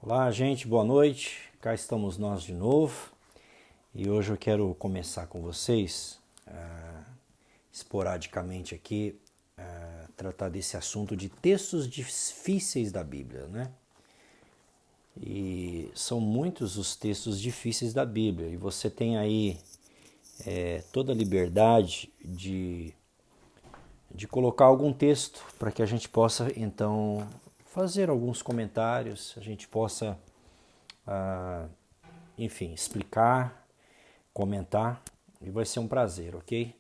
Olá, gente, boa noite. Cá estamos nós de novo e hoje eu quero começar com vocês, esporadicamente aqui, tratar desse assunto de textos difíceis da Bíblia, né? E são muitos os textos difíceis da Bíblia e você tem aí toda a liberdade de colocar algum texto para que a gente possa então fazer alguns comentários, a gente possa enfim, explicar, comentar, e vai ser um prazer, ok?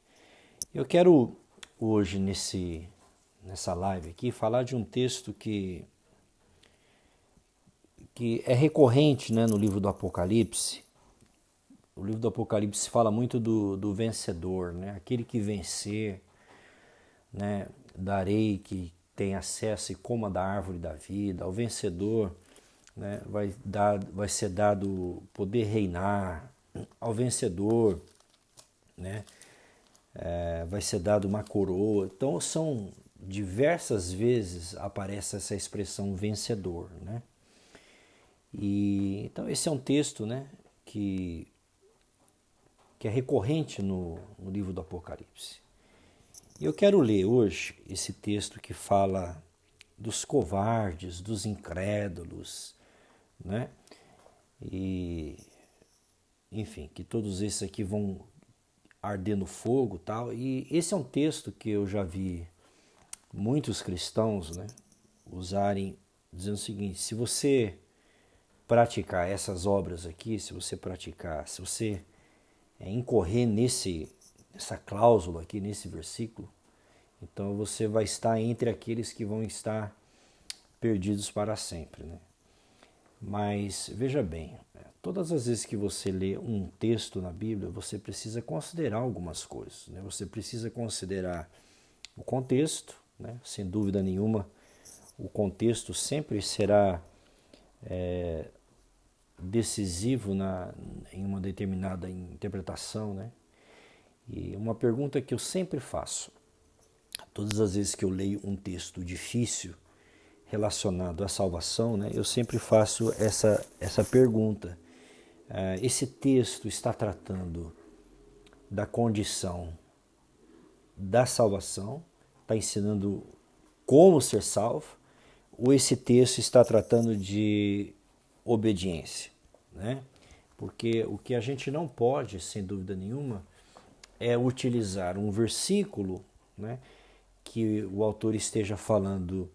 Eu quero hoje nessa live aqui falar de um texto que é recorrente, né, no livro do Apocalipse. O livro do Apocalipse fala muito do vencedor, né? Aquele que vencer, né? Darei que tem acesso e coma da árvore da vida. Ao vencedor, né, vai ser dado poder reinar. Ao vencedor, né, vai ser dado uma coroa. Então são diversas vezes aparece essa expressão vencedor, né? E então esse é um texto, né, que é recorrente no livro do Apocalipse. E eu quero ler hoje esse texto que fala dos covardes, dos incrédulos, né? E enfim, que todos esses aqui vão arder no fogo, tal. E esse é um texto que eu já vi muitos cristãos, né, usarem dizendo o seguinte: se você praticar essas obras aqui, se você incorrer nessa cláusula aqui, nesse versículo, então você vai estar entre aqueles que vão estar perdidos para sempre, né? Mas veja bem, todas as vezes que você lê um texto na Bíblia, você precisa considerar algumas coisas, né? Você precisa considerar o contexto, né? Sem dúvida nenhuma, o contexto sempre será decisivo em uma determinada interpretação, né? E uma pergunta que eu sempre faço, todas as vezes que eu leio um texto difícil relacionado à salvação, né, eu sempre faço essa pergunta. Esse texto está tratando da condição da salvação, está ensinando como ser salvo, ou esse texto está tratando de obediência, né? Porque o que a gente não pode, sem dúvida nenhuma, é utilizar um versículo, né, que o autor esteja falando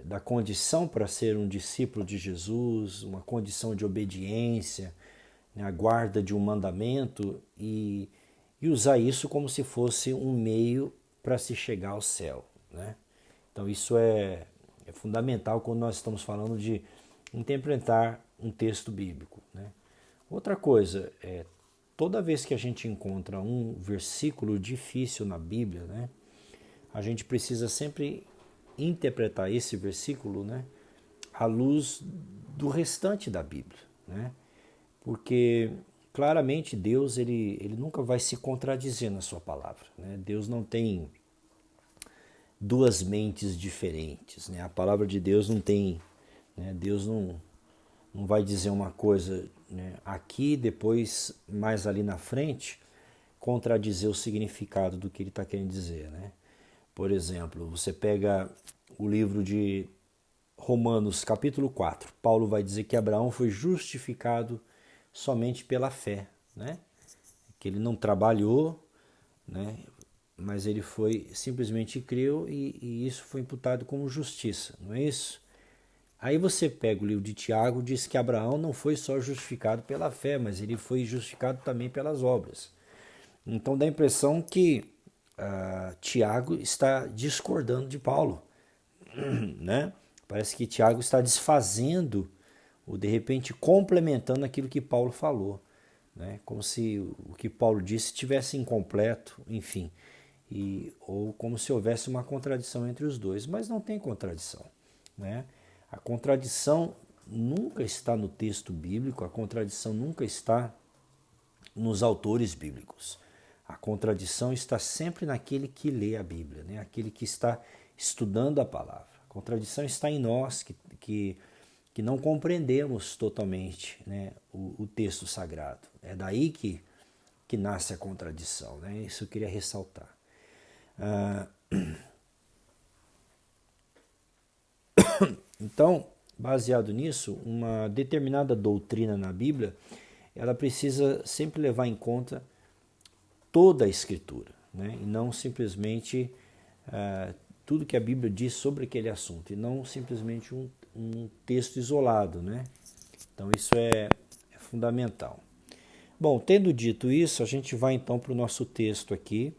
da condição para ser um discípulo de Jesus, uma condição de obediência, né, a guarda de um mandamento e usar isso como se fosse um meio para se chegar ao céu, né? Então isso é fundamental quando nós estamos falando de interpretar um texto bíblico, né? Outra coisa, toda vez que a gente encontra um versículo difícil na Bíblia, né, a gente precisa sempre interpretar esse versículo, né, à luz do restante da Bíblia, né? Porque claramente Deus ele nunca vai se contradizer na sua palavra, né? Deus não tem duas mentes diferentes, né? A palavra de Deus não tem, né? Deus não vai dizer uma coisa, né, aqui, depois mais ali na frente contradizer o significado do que ele está querendo dizer, né? Por exemplo, você pega o livro de Romanos capítulo 4, Paulo vai dizer que Abraão foi justificado somente pela fé, né? Que ele não trabalhou, né? Mas ele foi simplesmente creu e isso foi imputado como justiça, não é isso? Aí você pega o livro de Tiago e diz que Abraão não foi só justificado pela fé, mas ele foi justificado também pelas obras. Então dá a impressão que Tiago está discordando de Paulo, né? Parece que Tiago está desfazendo ou de repente complementando aquilo que Paulo falou, né? Como se o que Paulo disse estivesse incompleto, enfim, ou como se houvesse uma contradição entre os dois, mas não tem contradição, né? A contradição nunca está no texto bíblico, a contradição nunca está nos autores bíblicos. A contradição está sempre naquele que lê a Bíblia, né? Aquele que está estudando a palavra. A contradição está em nós que que não compreendemos totalmente, né, o texto sagrado. É daí que nasce a contradição, né? Isso eu queria ressaltar. Então, baseado nisso, uma determinada doutrina na Bíblia, ela precisa sempre levar em conta toda a Escritura, né? E não simplesmente tudo que a Bíblia diz sobre aquele assunto, e não simplesmente um texto isolado, né? Então isso é fundamental. Bom, tendo dito isso, a gente vai então para o nosso texto aqui,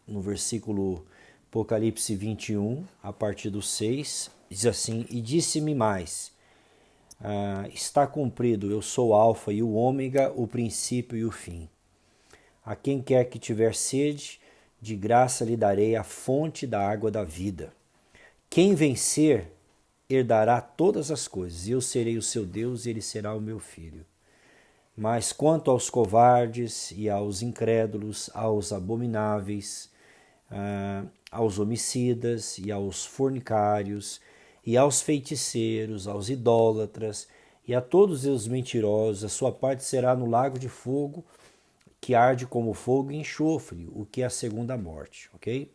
no versículo Apocalipse 21, a partir do 6, diz assim: E disse-me mais, está cumprido, eu sou o Alfa e o Ômega, o princípio e o fim. A quem quer que tiver sede, de graça lhe darei a fonte da água da vida. Quem vencer, herdará todas as coisas, e eu serei o seu Deus e ele será o meu filho. Mas quanto aos covardes e aos incrédulos, aos abomináveis, aos homicidas e aos fornicários, e aos feiticeiros, aos idólatras, e a todos os mentirosos, a sua parte será no lago de fogo, que arde como fogo e enxofre, o que é a segunda morte, ok?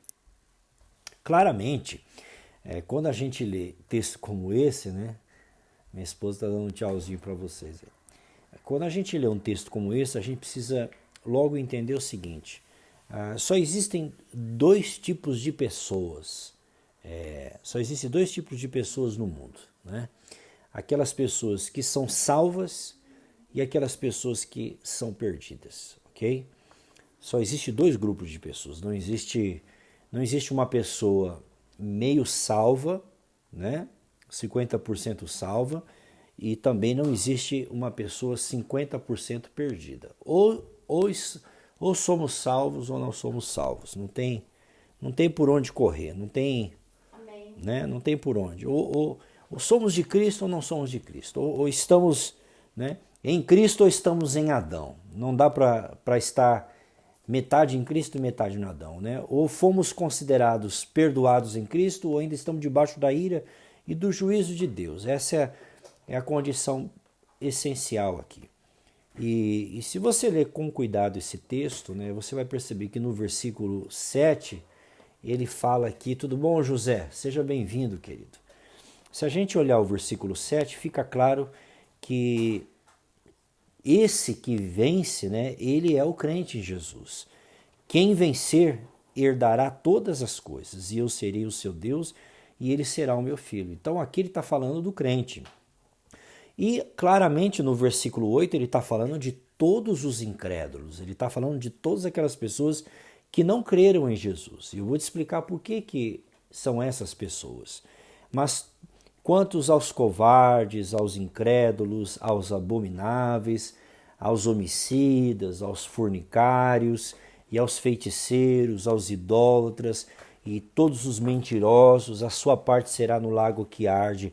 Claramente, quando a gente lê texto como esse, né? Minha esposa está dando um tchauzinho para vocês. Quando a gente lê um texto como esse, a gente precisa logo entender o seguinte: só existem dois tipos de pessoas. Só existem dois tipos de pessoas no mundo, né? Aquelas pessoas que são salvas e aquelas pessoas que são perdidas, ok? Só existe dois grupos de pessoas. Não existe uma pessoa meio salva, né? 50% salva, e também não existe uma pessoa 50% perdida. Ou somos salvos ou não somos salvos. Não tem por onde correr, não tem, né? Não tem por onde. Ou somos de Cristo ou não somos de Cristo. Ou estamos, né, em Cristo ou estamos em Adão. Não dá para estar metade em Cristo e metade no Adão, né? Ou fomos considerados perdoados em Cristo ou ainda estamos debaixo da ira e do juízo de Deus. Essa é a condição essencial aqui. E se você ler com cuidado esse texto, né, você vai perceber que no versículo 7, ele fala aqui: tudo bom, José? Seja bem-vindo, querido. Se a gente olhar o versículo 7, fica claro que esse que vence, né, ele é o crente em Jesus. Quem vencer, herdará todas as coisas, e eu serei o seu Deus, e ele será o meu filho. Então aqui ele está falando do crente. E claramente no versículo 8 ele está falando de todos os incrédulos, ele está falando de todas aquelas pessoas que não creram em Jesus. E eu vou te explicar por que são essas pessoas. Mas quantos aos covardes, aos incrédulos, aos abomináveis, aos homicidas, aos fornicários e aos feiticeiros, aos idólatras e todos os mentirosos, a sua parte será no lago que arde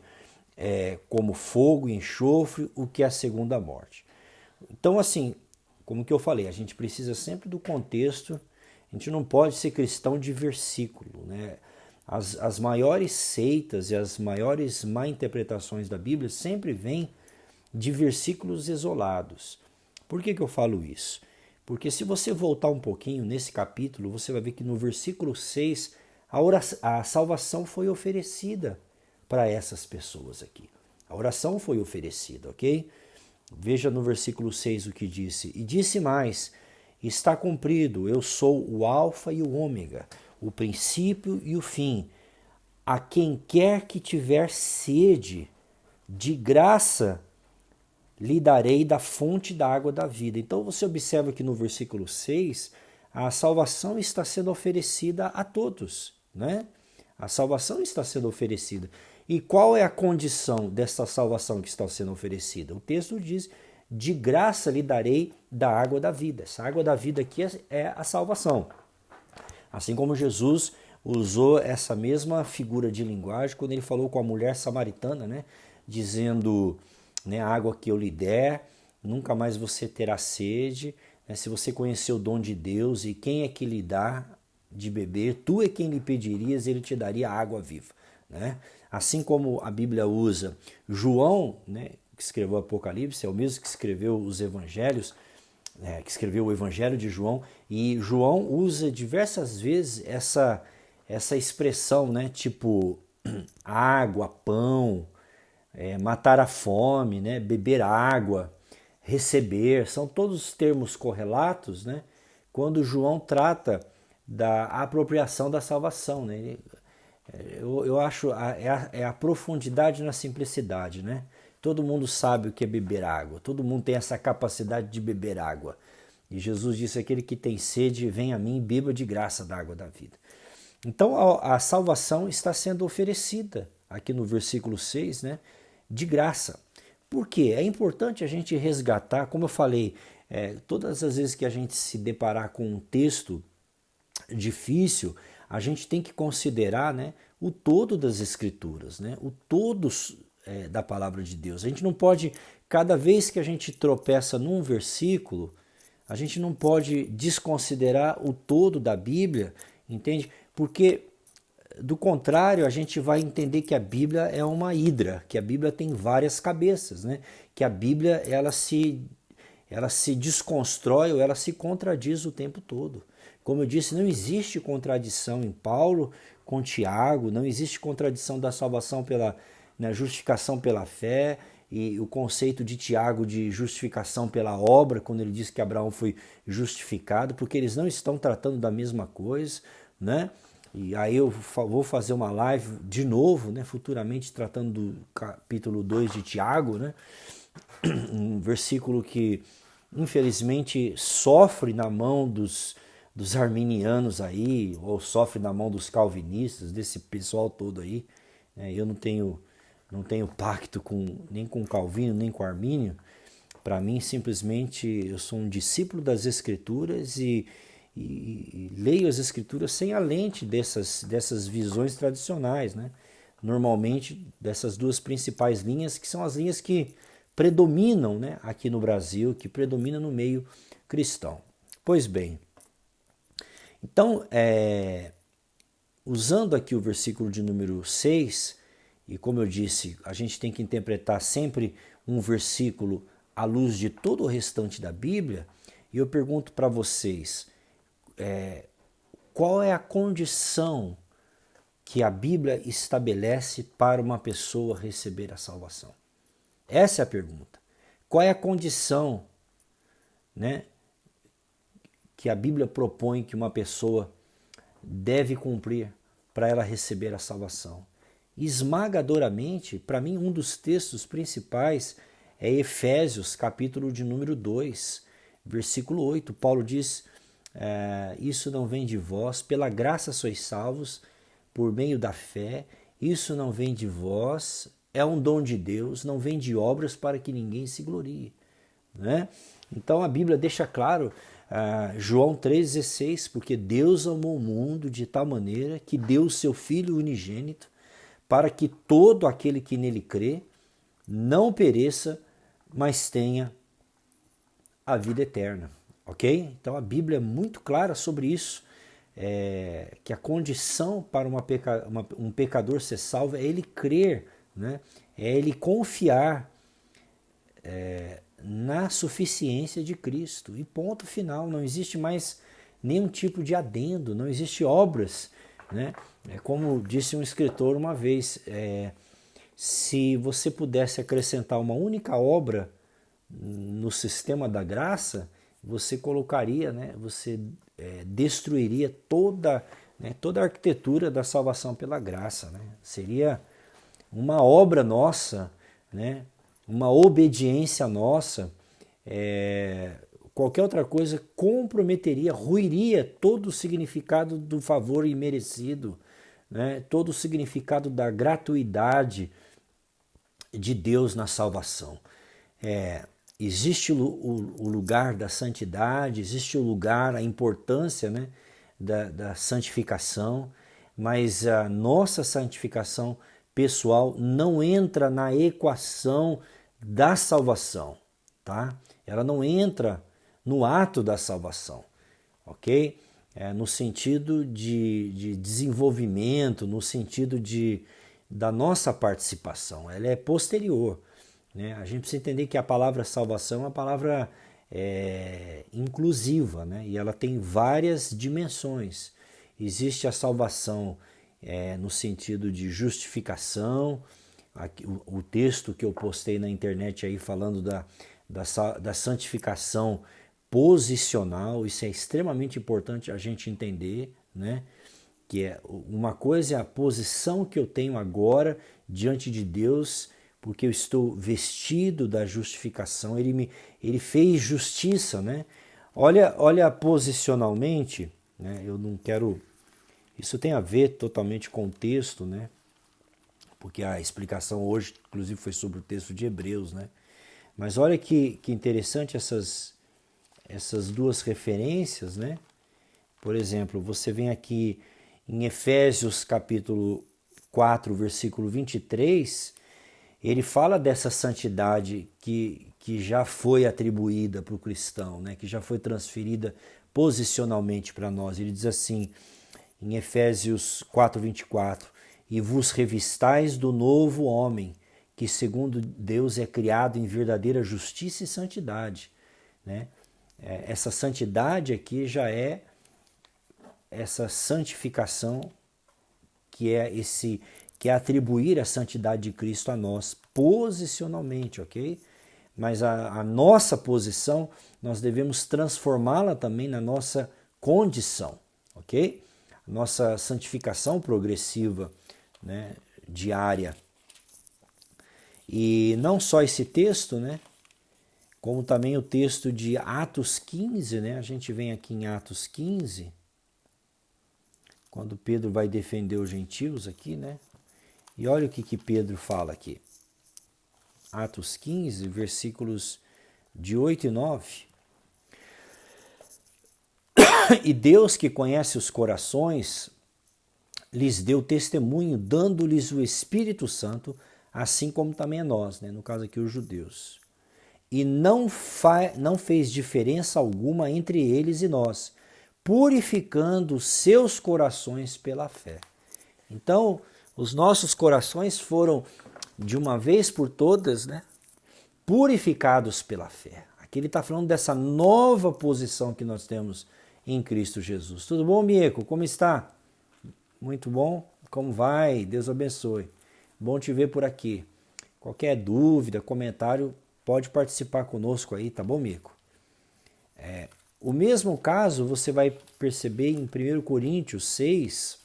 como fogo e enxofre, o que é a segunda morte. Então, assim, como que eu falei, a gente precisa sempre do contexto, a gente não pode ser cristão de versículo, né? As maiores seitas e as maiores má interpretações da Bíblia sempre vêm de versículos isolados. Por que eu falo isso? Porque se você voltar um pouquinho nesse capítulo, você vai ver que no versículo 6 a salvação foi oferecida para essas pessoas aqui. A oração foi oferecida, ok? Veja no versículo 6 o que disse. E disse mais: está cumprido, eu sou o Alfa e o Ômega, o princípio e o fim. A quem quer que tiver sede, de graça lhe darei da fonte da água da vida. Então você observa que no versículo 6, a salvação está sendo oferecida a todos, né? A salvação está sendo oferecida. E qual é a condição dessa salvação que está sendo oferecida? O texto diz: de graça lhe darei da água da vida. Essa água da vida aqui é a salvação. Assim como Jesus usou essa mesma figura de linguagem quando ele falou com a mulher samaritana, né? Dizendo, né, a água que eu lhe der, nunca mais você terá sede. Né? Se você conhecer o dom de Deus e quem é que lhe dá de beber, tu é quem lhe pedirias, ele te daria água viva. Né? Assim como a Bíblia usa João, né, que escreveu o Apocalipse, é o mesmo que escreveu os Evangelhos, que escreveu o Evangelho de João, e João usa diversas vezes essa expressão, né, tipo água, pão, matar a fome, né, beber água, receber, são todos termos correlatos, né, quando João trata da apropriação da salvação, né? Eu acho é a profundidade na simplicidade, né? Todo mundo sabe o que é beber água, todo mundo tem essa capacidade de beber água. E Jesus disse: aquele que tem sede, vem a mim e beba de graça da água da vida. Então a salvação está sendo oferecida aqui no versículo 6, né? De graça. Por quê? É importante a gente resgatar, como eu falei, todas as vezes que a gente se deparar com um texto difícil, a gente tem que considerar, né, o todo das Escrituras, né, o todo da palavra de Deus. A gente não pode, cada vez que a gente tropeça num versículo, a gente não pode desconsiderar o todo da Bíblia, entende? Porque, do contrário, a gente vai entender que a Bíblia é uma hidra, que a Bíblia tem várias cabeças, né? Que a Bíblia ela se desconstrói ou ela se contradiz o tempo todo. Como eu disse, não existe contradição em Paulo com Tiago, não existe contradição da salvação na justificação pela fé, e o conceito de Tiago de justificação pela obra, quando ele diz que Abraão foi justificado, porque eles não estão tratando da mesma coisa, né? E aí eu vou fazer uma live de novo, né, futuramente, tratando do capítulo 2 de Tiago, né? Um versículo que infelizmente sofre na mão dos arminianos aí, ou sofre na mão dos calvinistas, desse pessoal todo aí. Eu não tenho pacto nem com Calvino, nem com Armínio. Para mim, simplesmente, eu sou um discípulo das Escrituras e leio as Escrituras sem a lente dessas visões tradicionais, né? Normalmente, dessas duas principais linhas, que são as linhas que predominam, né, aqui no Brasil, que predominam no meio cristão. Pois bem, então, usando aqui o versículo de número 6, e como eu disse, a gente tem que interpretar sempre um versículo à luz de todo o restante da Bíblia, e eu pergunto para vocês, qual é a condição que a Bíblia estabelece para uma pessoa receber a salvação? Essa é a pergunta. Qual é a condição, né, que a Bíblia propõe que uma pessoa deve cumprir para ela receber a salvação? Esmagadoramente, para mim, um dos textos principais é Efésios, capítulo de número 2, versículo 8. Paulo diz: isso não vem de vós, pela graça sois salvos, por meio da fé. Isso não vem de vós, é um dom de Deus, não vem de obras para que ninguém se glorie, né? Então a Bíblia deixa claro, João 3,16, porque Deus amou o mundo de tal maneira que deu o seu Filho unigênito, para que todo aquele que nele crê não pereça, mas tenha a vida eterna, ok? Então a Bíblia é muito clara sobre isso, que a condição para um pecador ser salvo é ele crer, né? É ele confiar na suficiência de Cristo. E ponto final, não existe mais nenhum tipo de adendo, não existe obras, né? Como disse um escritor uma vez, se você pudesse acrescentar uma única obra no sistema da graça, você colocaria, né? Você destruiria toda a arquitetura da salvação pela graça, né? Seria uma obra nossa, né? Uma obediência nossa, qualquer outra coisa comprometeria, ruiria todo o significado do favor imerecido, né? Todo o significado da gratuidade de Deus na salvação. Existe o lugar da santidade, existe o lugar, a importância, né, da santificação, mas a nossa santificação pessoal não entra na equação da salvação, tá? Ela não entra no ato da salvação, ok? No sentido de desenvolvimento, no sentido de da nossa participação, ela é posterior, né? A gente precisa entender que a palavra salvação é uma palavra inclusiva, né? E ela tem várias dimensões. Existe a salvação no sentido de justificação. Aqui, o texto que eu postei na internet aí falando da santificação posicional, isso é extremamente importante a gente entender, né? Que é uma coisa é a posição que eu tenho agora diante de Deus, porque eu estou vestido da justificação, ele fez justiça, né? Olha posicionalmente, né? Eu não quero, isso tem a ver totalmente com o texto, né? Porque a explicação hoje, inclusive, foi sobre o texto de Hebreus, né? Mas olha que interessante essas duas referências, né? Por exemplo, você vem aqui em Efésios capítulo 4, versículo 23, ele fala dessa santidade que já foi atribuída para o cristão, né? Que já foi transferida posicionalmente para nós. Ele diz assim, em Efésios 4, 24, e vos revistais do novo homem, que segundo Deus é criado em verdadeira justiça e santidade, né? Essa santidade aqui já é essa santificação que é atribuir a santidade de Cristo a nós posicionalmente, ok? Mas a nossa posição nós devemos transformá-la também na nossa condição, ok? Nossa santificação progressiva, né, diária. E não só esse texto, né, como também o texto de Atos 15, né, a gente vem aqui em Atos 15, quando Pedro vai defender os gentios aqui, né, e olha o que Pedro fala aqui. Atos 15, versículos de 8 e 9. E Deus que conhece os corações, lhes deu testemunho, dando-lhes o Espírito Santo, assim como também a nós, né? No caso aqui os judeus. E não fez diferença alguma entre eles e nós, purificando seus corações pela fé. Então, os nossos corações foram, de uma vez por todas, né, purificados pela fé. Aqui ele está falando dessa nova posição que nós temos em Cristo Jesus. Tudo bom, Mieko? Como está? Muito bom? Como vai? Deus abençoe. Bom te ver por aqui. Qualquer dúvida, comentário, pode participar conosco aí, tá bom, Mieko? O mesmo caso você vai perceber em 1 Coríntios 6,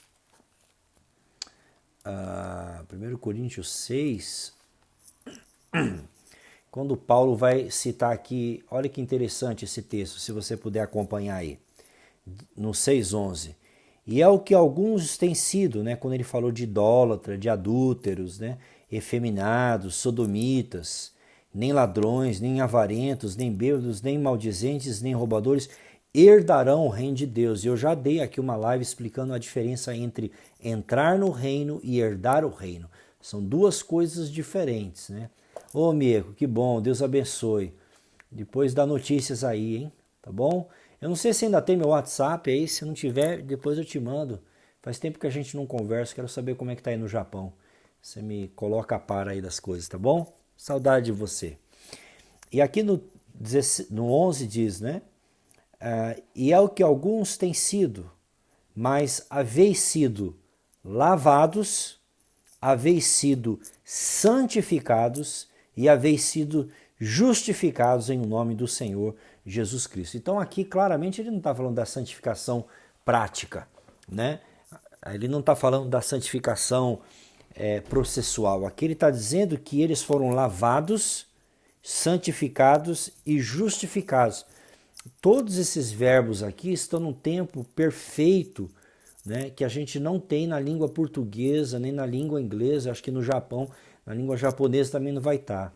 1 Coríntios 6, quando Paulo vai citar aqui, olha que interessante esse texto, se você puder acompanhar aí, no 6:11. E é o que alguns têm sido, né? Quando ele falou de idólatra, de adúlteros, né? Efeminados, sodomitas, nem ladrões, nem avarentos, nem bêbados, nem maldizentes, nem roubadores, herdarão o reino de Deus. E eu já dei aqui uma live explicando a diferença entre entrar no reino e herdar o reino. São duas coisas diferentes, né? Ô, Mieko, que bom, Deus abençoe. Depois dá notícias aí, hein? Tá bom? Eu não sei se ainda tem meu WhatsApp aí, se não tiver, depois eu te mando. Faz tempo que a gente não conversa, quero saber como é que tá aí no Japão. Você me coloca a par aí das coisas, tá bom? Saudade de você. E aqui no 11 diz, né? E é o que alguns têm sido, mas haveis sido lavados, haveis sido santificados e haveis sido justificados em nome do Senhor Jesus Cristo. Então aqui claramente ele não está falando da santificação prática, né? Ele não está falando da santificação processual. Aqui ele está dizendo que eles foram lavados, santificados e justificados. Todos esses verbos aqui estão num tempo perfeito, né, que a gente não tem na língua portuguesa, nem na língua inglesa, acho que no Japão, na língua japonesa também não vai estar.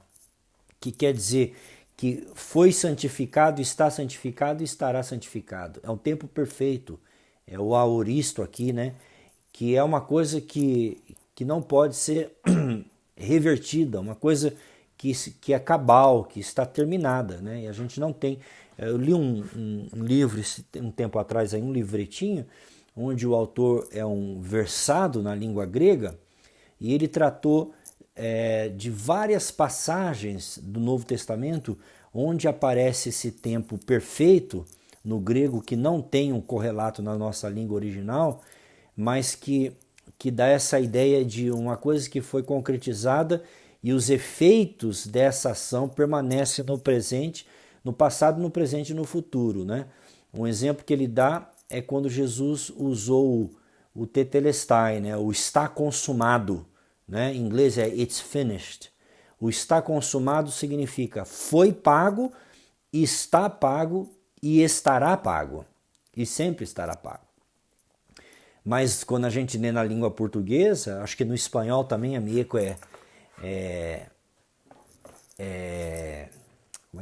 Que quer dizer que foi santificado, está santificado e estará santificado. É um tempo perfeito, é o aoristo aqui, né, que é uma coisa que não pode ser revertida, uma coisa que é cabal, que está terminada, né, e a gente não tem. Eu li um livro um tempo atrás, aí, um livretinho, onde o autor é um versado na língua grega, e ele tratou de várias passagens do Novo Testamento onde aparece esse tempo perfeito no grego, que não tem um correlato na nossa língua original, mas que dá essa ideia de uma coisa que foi concretizada e os efeitos dessa ação permanecem no presente, no passado, no presente e no futuro, né? Um exemplo que ele dá é quando Jesus usou o tetelestai, né? O está consumado, né? Em inglês é it's finished. O está consumado significa foi pago, está pago e estará pago. E sempre estará pago. Mas quando a gente lê na língua portuguesa, acho que no espanhol também, amigo, como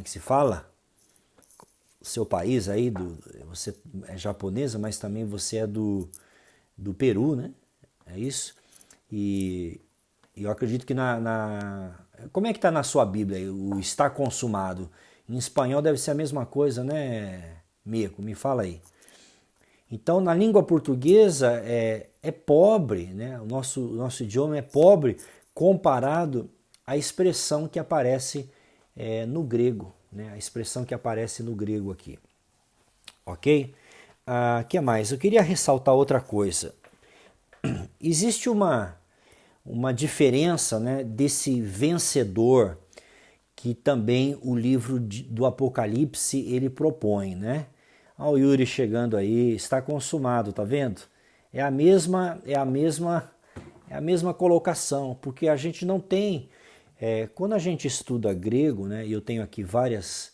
é que se fala? O seu país aí, você é japonesa, mas também você é do Peru, né? É isso? E eu acredito que como é que está na sua Bíblia o está consumado? Em espanhol deve ser a mesma coisa, né, Mico? Me fala aí. Então, na língua portuguesa é pobre, né? O nosso idioma é pobre comparado à expressão que aparece no grego, né? A expressão que aparece no grego aqui. Ok? Que mais? Eu queria ressaltar outra coisa. Existe uma diferença, né, desse vencedor que também o livro do Apocalipse ele propõe, né? Olha o Yuri chegando aí, está consumado, tá vendo? É a mesma colocação, porque a gente não tem, quando a gente estuda grego, né? E eu tenho aqui várias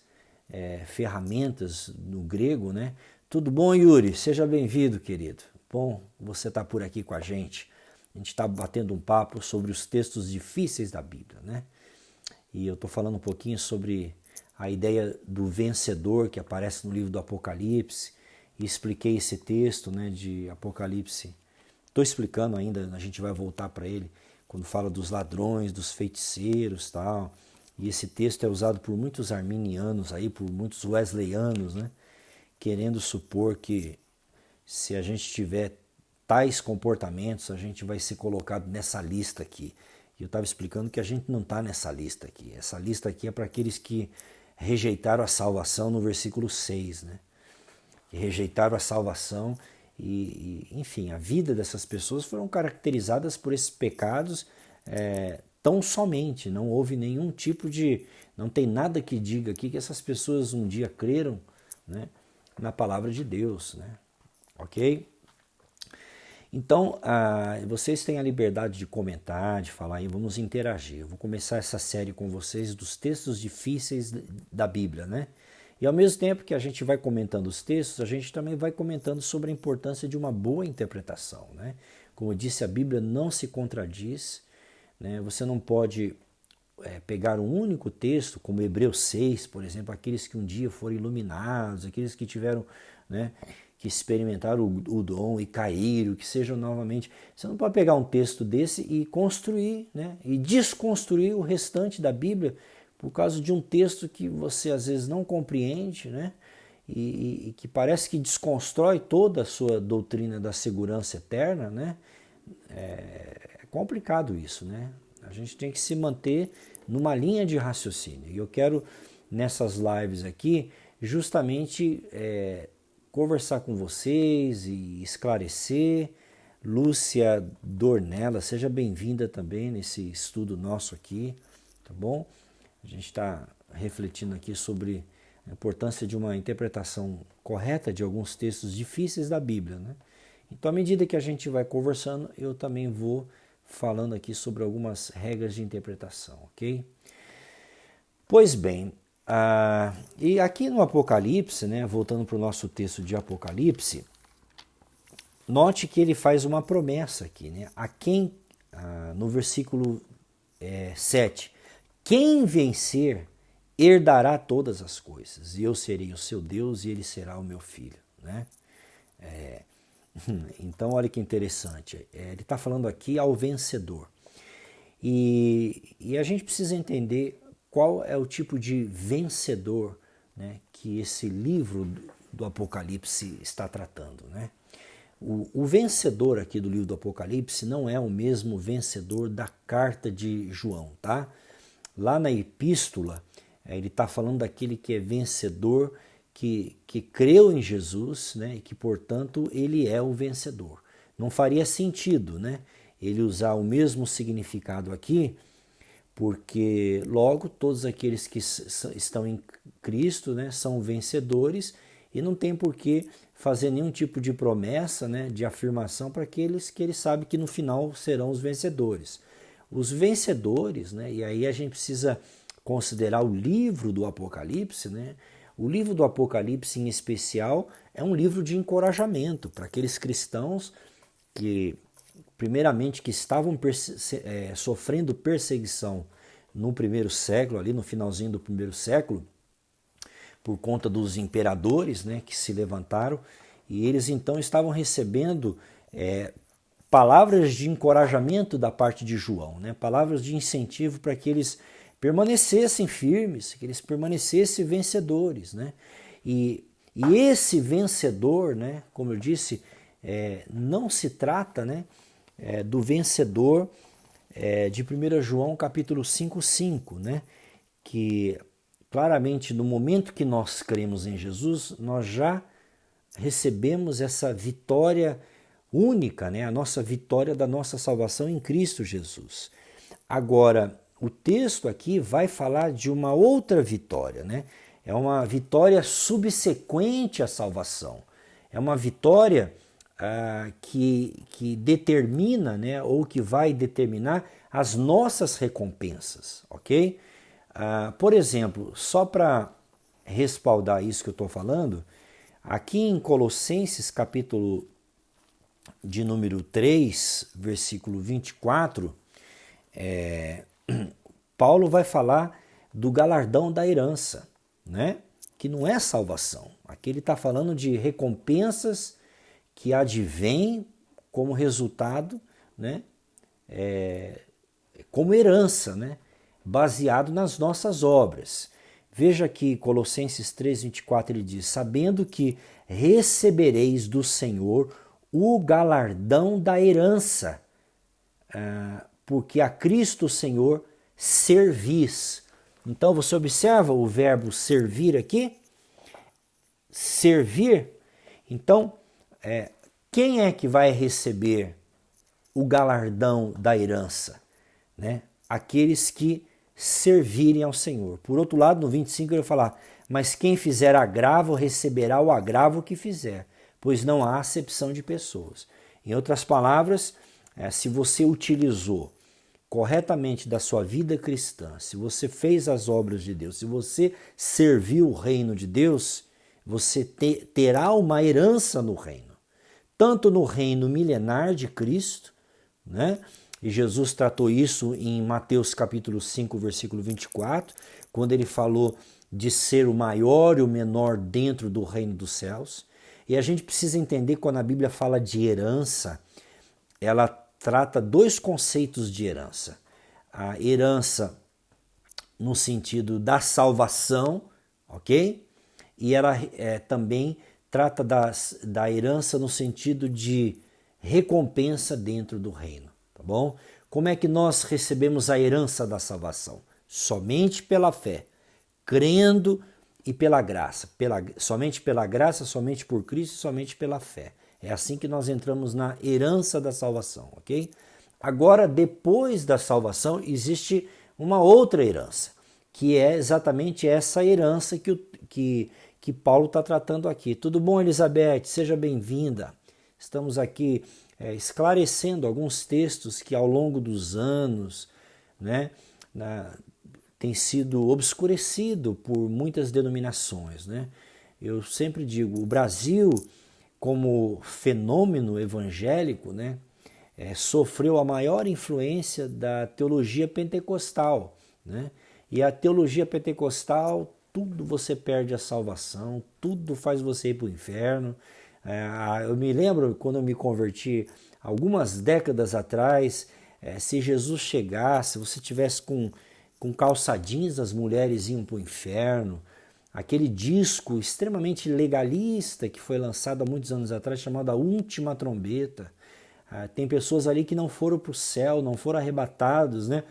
ferramentas no grego, né? Tudo bom, Yuri? Seja bem-vindo, querido. Bom, você está por aqui com a gente. A gente está batendo um papo sobre os textos difíceis da Bíblia, né? E eu estou falando um pouquinho sobre a ideia do vencedor que aparece no livro do Apocalipse, e expliquei esse texto, né, de Apocalipse. Estou explicando ainda, a gente vai voltar para ele, quando fala dos ladrões, dos feiticeiros, tal. E esse texto é usado por muitos arminianos aí, por muitos wesleyanos, né, querendo supor que se a gente tiver tais comportamentos, a gente vai ser colocado nessa lista aqui. E eu estava explicando que a gente não está nessa lista aqui. Essa lista aqui é para aqueles que rejeitaram a salvação no versículo 6, né? Que rejeitaram a salvação enfim, a vida dessas pessoas foram caracterizadas por esses pecados tão somente. Não houve nenhum tipo de... Não tem nada que diga aqui que essas pessoas um dia creram, né, na palavra de Deus, né? Ok? Então, vocês têm a liberdade de comentar, de falar e vamos interagir. Eu vou começar essa série com vocês dos textos difíceis da Bíblia, né? E ao mesmo tempo que a gente vai comentando os textos, a gente também vai comentando sobre a importância de uma boa interpretação, né? Como eu disse, a Bíblia não se contradiz, né? Você não pode pegar um único texto, como Hebreus 6, por exemplo, aqueles que um dia foram iluminados, aqueles que tiveram, né, que experimentaram o dom e caíram, que sejam novamente... Você não pode pegar um texto desse e construir, né, e desconstruir o restante da Bíblia por causa de um texto que você às vezes não compreende, né, e que parece que desconstrói toda a sua doutrina da segurança eterna, né? É complicado isso, né? A gente tem que se manter numa linha de raciocínio. E eu quero, nessas lives aqui, justamente conversar com vocês e esclarecer. Lúcia Dornella, seja bem-vinda também nesse estudo nosso aqui, tá bom? A gente está refletindo aqui sobre a importância de uma interpretação correta de alguns textos difíceis da Bíblia, né? Então, à medida que a gente vai conversando, eu também vou falando aqui sobre algumas regras de interpretação, ok? Pois bem, e aqui no Apocalipse, né, voltando para o nosso texto de Apocalipse, note que ele faz uma promessa aqui, né? A quem, no versículo 7, quem vencer herdará todas as coisas, e eu serei o seu Deus e ele será o meu filho, né? Então, olha que interessante, ele está falando aqui ao vencedor. E a gente precisa entender qual é o tipo de vencedor, né, que esse livro do Apocalipse está tratando, né? O vencedor aqui do livro do Apocalipse não é o mesmo vencedor da carta de João, tá? Lá na epístola, ele está falando daquele que é vencedor, que creu em Jesus, né? E que, portanto, ele é o vencedor. Não faria sentido, né? Ele usar o mesmo significado aqui, porque logo todos aqueles que estão em Cristo, né, são vencedores e não tem por que fazer nenhum tipo de promessa, né, de afirmação para aqueles que ele sabe que no final serão os vencedores. Os vencedores, né, e aí a gente precisa considerar o livro do Apocalipse, né? O livro do Apocalipse em especial é um livro de encorajamento para aqueles cristãos que primeiramente que estavam sofrendo perseguição no primeiro século, ali no finalzinho do primeiro século, por conta dos imperadores, né, que se levantaram, e eles então estavam recebendo palavras de encorajamento da parte de João, né, palavras de incentivo para que eles permanecessem firmes, que eles permanecessem vencedores, né, e esse vencedor, né, como eu disse, não se trata, né, do vencedor de 1 João capítulo 5,5, né? Que claramente no momento que nós cremos em Jesus, nós já recebemos essa vitória única, né? A nossa vitória da nossa salvação em Cristo Jesus. Agora, o texto aqui vai falar de uma outra vitória, né? É uma vitória subsequente à salvação. É uma vitória que determina, né, ou que vai determinar as nossas recompensas, ok? Por exemplo, só para respaldar isso que eu estou falando, aqui em Colossenses capítulo de número 3, versículo 24, Paulo vai falar do galardão da herança, né? Que não é salvação. Aqui ele está falando de recompensas que advém como resultado, né, como herança, né, baseado nas nossas obras. Veja que Colossenses 3,24 ele diz: sabendo que recebereis do Senhor o galardão da herança, porque a Cristo Senhor servis. Então você observa o verbo servir aqui? Servir. Então, quem é que vai receber o galardão da herança? Né? Aqueles que servirem ao Senhor. Por outro lado, no 25 ele vai falar: mas quem fizer agravo receberá o agravo que fizer, pois não há acepção de pessoas. Em outras palavras, se você utilizou corretamente da sua vida cristã, se você fez as obras de Deus, se você serviu o reino de Deus, você terá uma herança no reino. Tanto no reino milenar de Cristo, né? E Jesus tratou isso em Mateus capítulo 5, versículo 24, quando ele falou de ser o maior e o menor dentro do reino dos céus. E a gente precisa entender, quando a Bíblia fala de herança, ela trata dois conceitos de herança. A herança no sentido da salvação, ok? E ela também trata da herança no sentido de recompensa dentro do reino, tá bom? Como é que nós recebemos a herança da salvação? Somente pela fé, crendo e pela graça. Somente pela graça, somente por Cristo e somente pela fé. É assim que nós entramos na herança da salvação, ok? Agora, depois da salvação, existe uma outra herança, que é exatamente essa herança que Paulo está tratando aqui. Tudo bom, Elizabeth? Seja bem-vinda. Estamos aqui esclarecendo alguns textos que ao longo dos anos, né, tem sido obscurecido por muitas denominações, né? Eu sempre digo, o Brasil, como fenômeno evangélico, né, sofreu a maior influência da teologia pentecostal, né? E a teologia pentecostal, tudo você perde a salvação, tudo faz você ir para o inferno. Eu me lembro quando eu me converti algumas décadas atrás, se Jesus chegasse, você tivesse com calça jeans, as mulheres iam para o inferno. aquele disco extremamente legalista que foi lançado há muitos anos atrás, chamado A Última Trombeta. Tem pessoas ali que não foram para o céu, não foram arrebatados, né?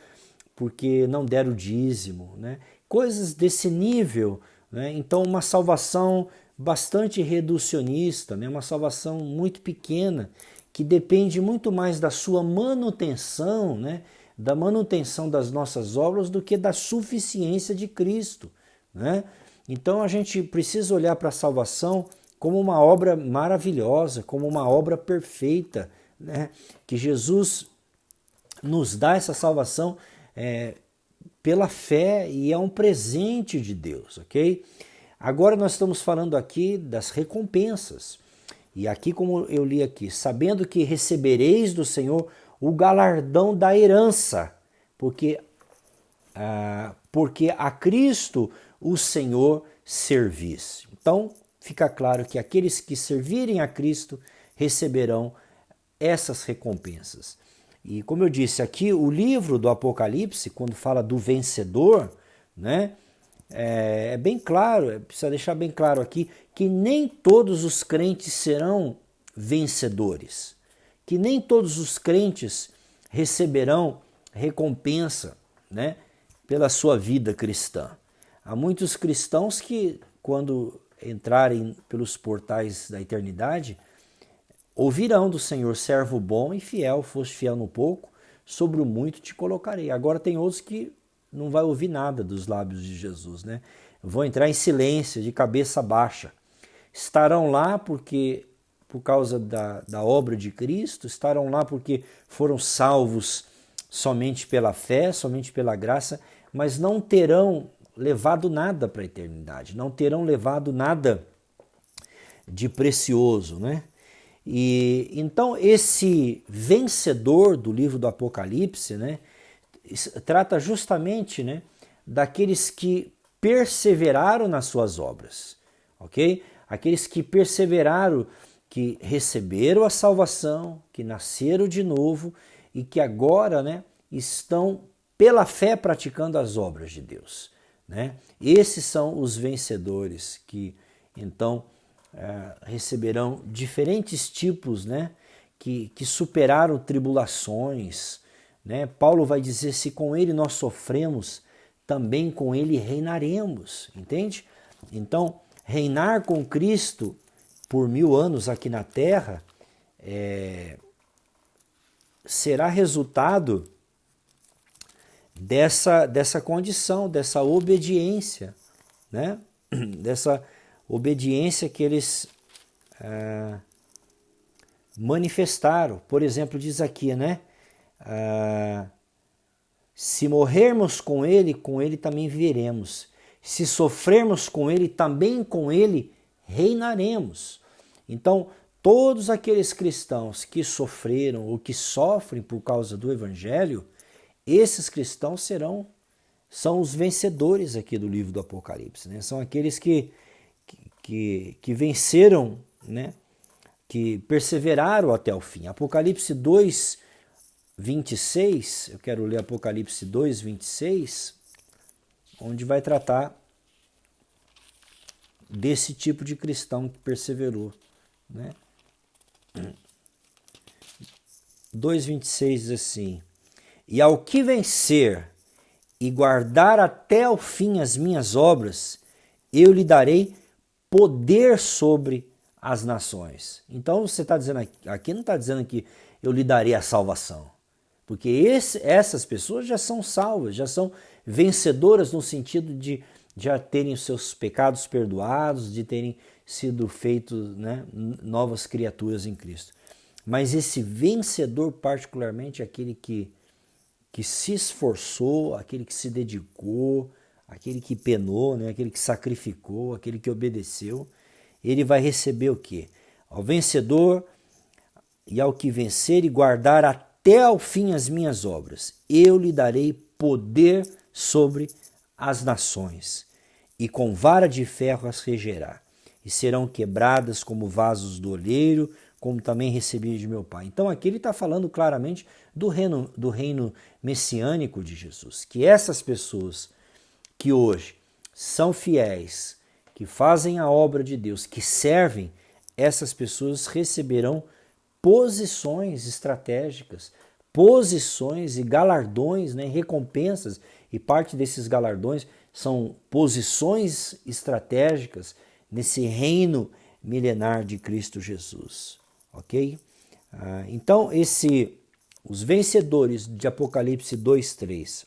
Porque não deram o dízimo, né? Coisas desse nível, né? Então uma salvação bastante reducionista, né? Uma salvação muito pequena, que depende muito mais da sua manutenção, né? Da manutenção das nossas obras do que da suficiência de Cristo, né? Então a gente precisa olhar para a salvação como uma obra maravilhosa, como uma obra perfeita, né? Que Jesus nos dá essa salvação pela fé e é um presente de Deus, ok? Agora nós estamos falando aqui das recompensas. E aqui, como eu li aqui, sabendo que recebereis do Senhor o galardão da herança, porque a Cristo o Senhor servis. Então, fica claro que aqueles que servirem a Cristo receberão essas recompensas. E como eu disse aqui, o livro do Apocalipse, quando fala do vencedor, né, é bem claro, precisa deixar bem claro aqui, que nem todos os crentes serão vencedores, que nem todos os crentes receberão recompensa, né, pela sua vida cristã. Há muitos cristãos que, quando entrarem pelos portais da eternidade, ouvirão do Senhor: servo bom e fiel, foste fiel no pouco, sobre o muito te colocarei. Agora tem outros que não vai ouvir nada dos lábios de Jesus, né? Vão entrar em silêncio, de cabeça baixa. Estarão lá porque, por causa da obra de Cristo, estarão lá porque foram salvos somente pela fé, somente pela graça, mas não terão levado nada para a eternidade, não terão levado nada de precioso, né? E então esse vencedor do livro do Apocalipse, né, trata justamente, né, daqueles que perseveraram nas suas obras, ok? Aqueles que perseveraram, que receberam a salvação, que nasceram de novo e que agora, né, estão pela fé praticando as obras de Deus, né? Esses são os vencedores que então receberão diferentes tipos, né, que superaram tribulações, né? Paulo vai dizer: se com ele nós sofremos, também com ele reinaremos, entende? Então, reinar com Cristo por 1000 anos aqui na terra será resultado dessa condição, dessa obediência, né? Dessa obediência que eles manifestaram. Por exemplo, diz aqui, né? Se morrermos com ele também viveremos. Se sofrermos com ele, também com ele reinaremos. Então, todos aqueles cristãos que sofreram ou que sofrem por causa do Evangelho, esses cristãos são os vencedores aqui do livro do Apocalipse, né? São aqueles que venceram, né? Que perseveraram até o fim. Apocalipse 2, 26, eu quero ler Apocalipse 2, 26, onde vai tratar desse tipo de cristão que perseverou, né? 2,26 diz assim: e ao que vencer e guardar até o fim as minhas obras, eu lhe darei poder sobre as nações. Então você está dizendo aqui, não está dizendo que eu lhe darei a salvação, porque essas pessoas já são salvas, já são vencedoras no sentido de já terem os seus pecados perdoados, de terem sido feitos, né, novas criaturas em Cristo. Mas esse vencedor particularmente é aquele que se esforçou, aquele que se dedicou, aquele que penou, né, aquele que sacrificou, aquele que obedeceu. Ele vai receber o quê? Ao vencedor e ao que vencer e guardar até ao fim as minhas obras, eu lhe darei poder sobre as nações, e com vara de ferro as regerá, e serão quebradas como vasos do olheiro, como também recebi de meu Pai. Então aqui ele está falando claramente do reino messiânico de Jesus, que essas pessoas que hoje são fiéis, que fazem a obra de Deus, que servem, essas pessoas receberão posições estratégicas, posições e galardões, né, recompensas, e parte desses galardões são posições estratégicas nesse reino milenar de Cristo Jesus, ok? Então, os vencedores de Apocalipse 2:3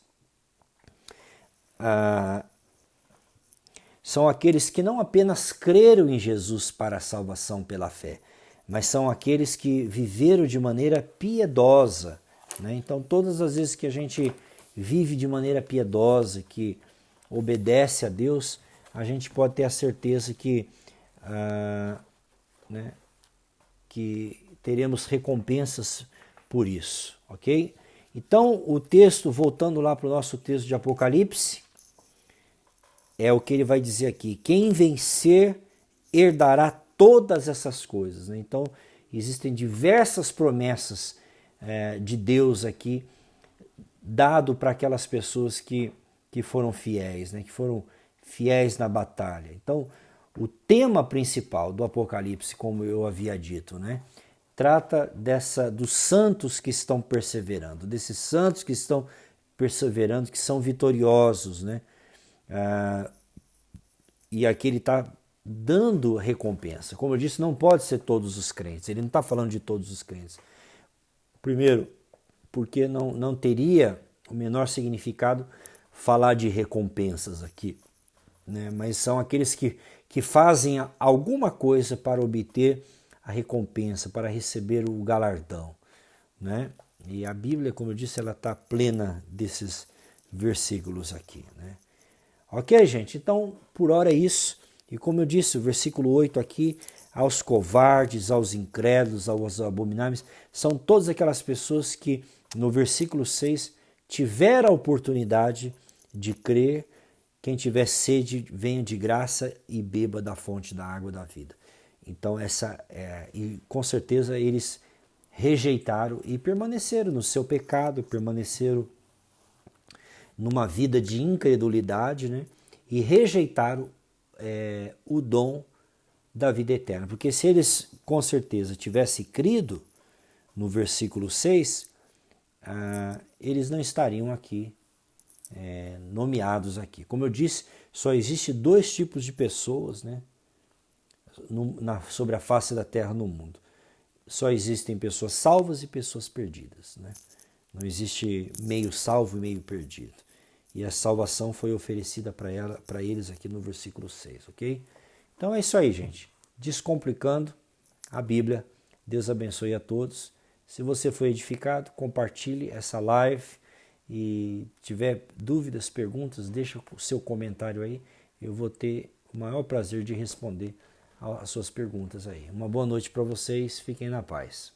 são aqueles que não apenas creram em Jesus para a salvação pela fé, mas são aqueles que viveram de maneira piedosa, né? Então, todas as vezes que a gente vive de maneira piedosa, que obedece a Deus, a gente pode ter a certeza que, né, que teremos recompensas por isso, ok? Então, o texto, voltando lá para o nosso texto de Apocalipse, é o que ele vai dizer aqui: quem vencer herdará todas essas coisas, né? Então, existem diversas promessas de Deus aqui, dado para aquelas pessoas que foram fiéis, né? Que foram fiéis na batalha. Então, o tema principal do Apocalipse, como eu havia dito, né? Trata dos santos que estão perseverando, desses santos que estão perseverando, que são vitoriosos, né? E aqui ele está dando recompensa. Como eu disse, não pode ser todos os crentes, ele não está falando de todos os crentes. Primeiro, porque não teria o menor significado falar de recompensas aqui, né? Mas são aqueles que fazem alguma coisa para obter a recompensa, para receber o galardão, né? E a Bíblia, como eu disse, ela está plena desses versículos aqui, né? Ok, gente? Então, por hora é isso. E como eu disse, o versículo 8 aqui, aos covardes, aos incrédulos, aos abomináveis, são todas aquelas pessoas que, no versículo 6, tiveram a oportunidade de crer. Quem tiver sede, venha de graça e beba da fonte da água da vida. Então, e com certeza eles rejeitaram e permaneceram no seu pecado, permaneceram numa vida de incredulidade, né? E rejeitaram o dom da vida eterna. Porque se eles, com certeza, tivessem crido no versículo 6, eles não estariam aqui, nomeados aqui. Como eu disse, só existe dois tipos de pessoas, né? Sobre a face da terra no mundo. Só existem pessoas salvas e pessoas perdidas, né? Não existe meio salvo e meio perdido. E a salvação foi oferecida para eles aqui no versículo 6, ok? Então é isso aí, gente. Descomplicando a Bíblia. Deus abençoe a todos. Se você foi edificado, compartilhe essa live. E tiver dúvidas, perguntas, deixa o seu comentário aí. Eu vou ter o maior prazer de responder as suas perguntas aí. Uma boa noite para vocês. Fiquem na paz.